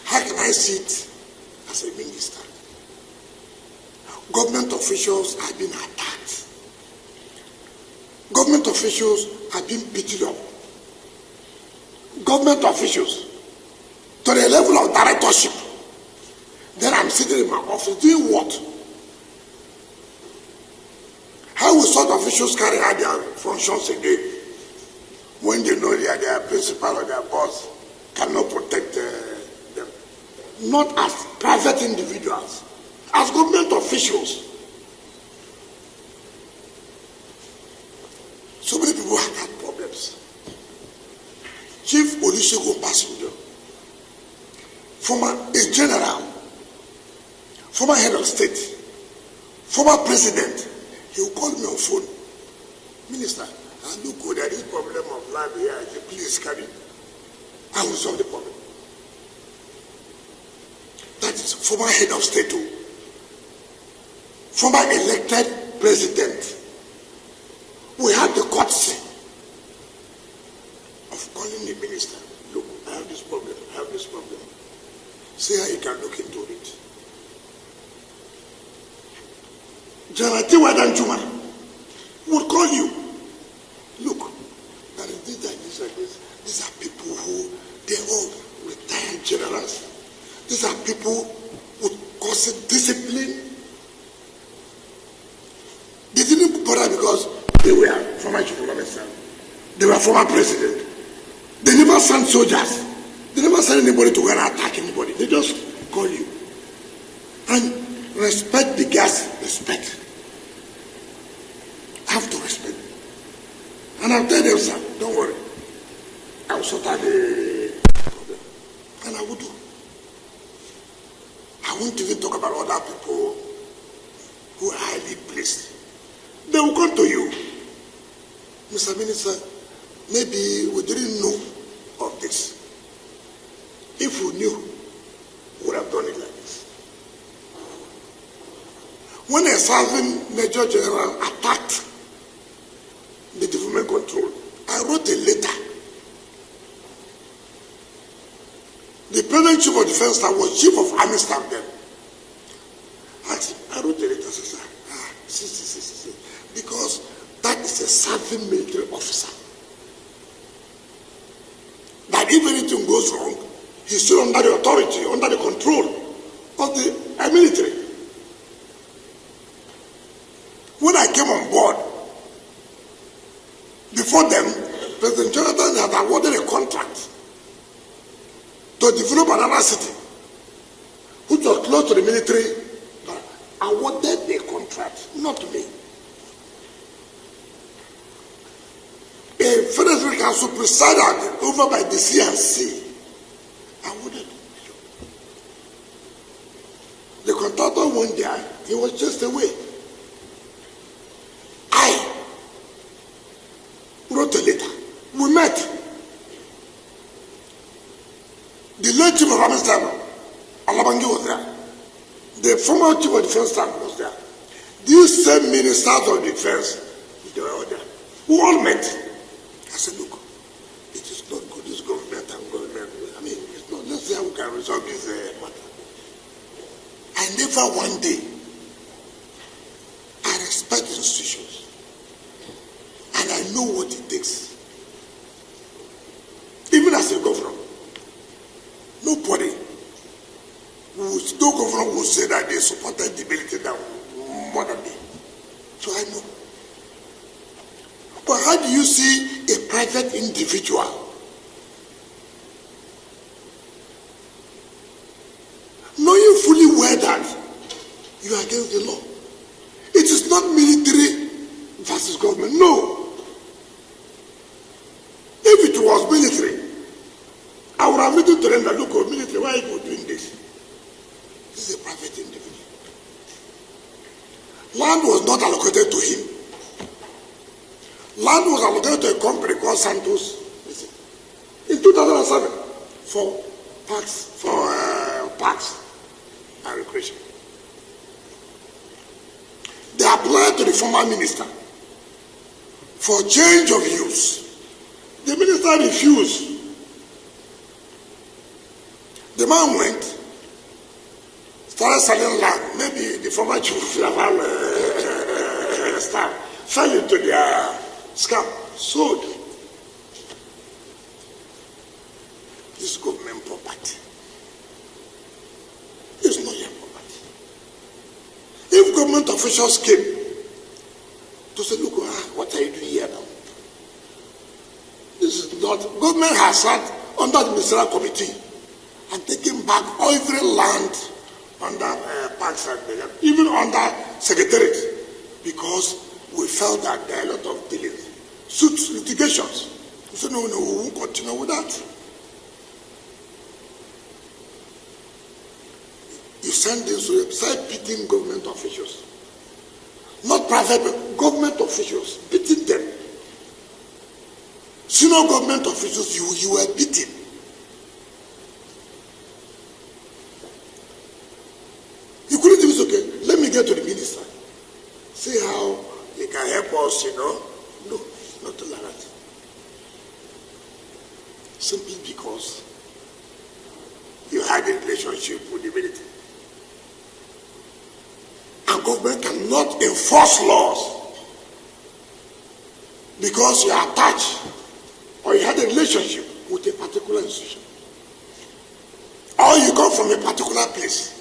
How can I sit as a minister? Government officials are being attacked. Government officials are being beaten up. Government officials to the level of directorship. Then I'm sitting in my office doing what? How will such officials carry out their functions again when they know their principal or their boss cannot protect them? Not as private individuals, as government officials. So many people have had problems. Chief Olusegun Passenger, former a general, former head of state, former president, he will call me on phone. Minister, I look good at this problem of life here. Please carry. I will solve the problem. That is former head of state, former elected president. We have the courtesy of calling the minister. Look, I have this problem. I have this problem. See how you can look into it. General Tiwadan Juma would call you. Look, there is this and this and this. These are people who, they're all retired generals. These are people who cause discipline. They didn't bother because they were former chief of army. They were former president. They never sent soldiers. They never sent anybody to go and attack anybody. They just call you. And respect the gas, respect. I have to respect. And I'll tell them, sir, don't worry. I will sort out the problem. And I will do. I won't even talk about other people who are highly placed. They will come to you. Mr. Minister, maybe we didn't know of this. If we knew, we would have done it like this. When a serving Major General attacked the development control, I wrote a letter. The President Chief of Defense Staff was Chief of Army Staff then. I wrote a letter, sir. See. Because that is a serving military officer. That if anything goes wrong, he's still under the authority, under the control of the military. When I came on board, before them, President Jonathan had awarded a contract to develop another city, which was close to the military, but awarded a contract, not to me. A Federal Council presided over by the CNC awarded. The contractor went there, he was just away. I wrote a letter. We met. The late Chief of Army Staff, Alabangi, was there. The former Chief of Defense Staff was there. These same ministers of defense, they were all there. We all met. I said, look, it is not good, this government and government. I mean, it's not, let's see how we can resolve this matter. I never one day, I respect institutions. And I know what it takes. Even as a governor, nobody, no governor will say that they supported the military that more than me. So I know. But how do you see a private individual knowing fully well that you are against the law? It is not military versus government. No. If it was military, I would have written to them that, look, military, why are you doing this? This is a private individual. Land was not allocated to him. Land was allocated to a company called Santos in 2007 for parks and recreation. They applied to the former minister for change of use. The minister refused. The man went, started selling land. Maybe the former chief of Naval staff fell into their scam, sold. This government property. It's not your property. If government officials came to say, look, what are you doing here now? This is not, government has sat under the ministerial committee and taken back every land under parks and even under secretariat, because we felt that there are a lot of delays, suits, litigations. We said, no, we won't continue with that. You send this to them, start beating government officials. Not private, but government officials, beating them. Senior government officials, you were beaten. You couldn't even say, okay, let me get to the minister. See how he can help us, No, not like that. Simply because you had a relationship with the military. And government cannot enforce laws because you are attached or you had a relationship with a particular institution, or you come from a particular place.